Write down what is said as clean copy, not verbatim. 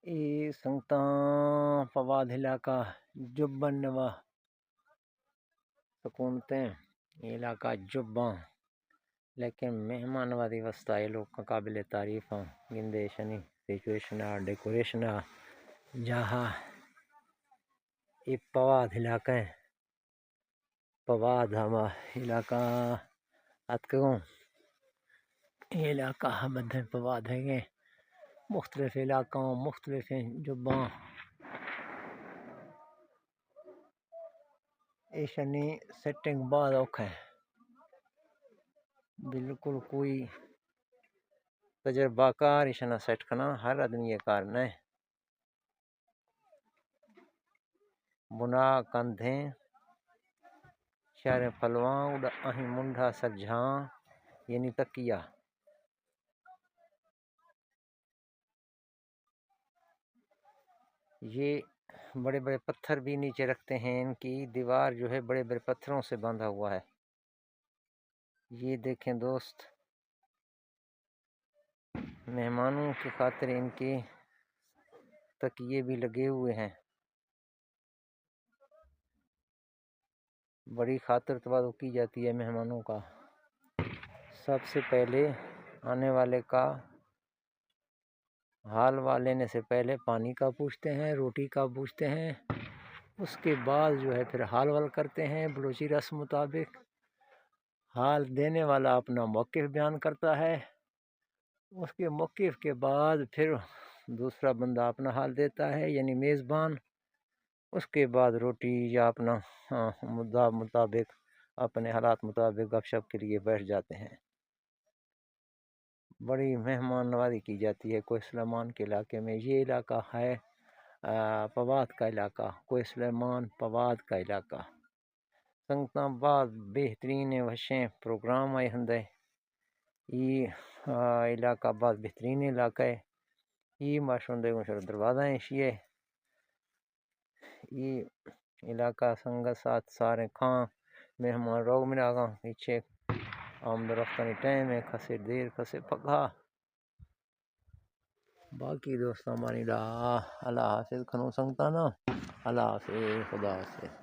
संगतां फवाद इलाका जुब्बन नवा सुकूनतें इलाका जुब्बा लेकिन मेहमान नवाजी वस्ताए लोग का काबिल तारीफ गिंदे शनी सिचुएशन डेकोरेशन जहाँ ये पवाद इलाका है पवाद हमा इलाका अतकूं ये इलाका बदे पवाद है मुख्तलिफ इलाकों मुख्तलिफ जुब्बा शनी सेटिंग बाद औखा है बिल्कुल कोई तजर्बाकार इशना सेट करना हर आदमी ये कारण है बुना कंधे शारे फलवा उड़ा अही मुंडा सज्जा यानी तकिया ये बड़े बड़े पत्थर भी नीचे रखते हैं इनकी दीवार जो है बड़े बड़े पत्थरों से बांधा हुआ है ये देखें दोस्त मेहमानों की खातिर इनके तकिए भी लगे हुए हैं बड़ी खातिर तवाज़ो की जाती है मेहमानों का सबसे पहले आने वाले का हाल लेने से पहले पानी का पूछते हैं रोटी का पूछते हैं उसके बाद जो है फिर हाल वाल करते हैं बलोची रस्म मुताबिक हाल देने वाला अपना मौक़िफ़ बयान करता है उसके मौक़िफ़ के बाद फिर दूसरा बंदा अपना हाल देता है यानी मेज़बान उसके बाद रोटी या अपना मुद्दा मुताबिक अपने हालात मुताबिक गपशप के लिए बैठ जाते हैं बड़ी मेहमान नवाज़ी की जाती है कोई सुलेमान के इलाके में ये इलाका है पवाद का इलाका कोई सुलेमान पवाद का इलाका संगतां बाद बेहतरीन वशें प्रोग्राम आए हंदे ये इलाका बाद बेहतरीन इलाका है ये माशुंदे मुशर दरवाज़ा है ये इलाका संगत साथ सारे खां मेहमान रोग मिलागा पीछे आमद रफ्तानी टाइम है खसे देर खसे पका बाकी दोस्तों हमारी अल्लाह हाफिज़ खनू संगता ना अल्लाह हाफिज़ खुदा हाफिज़।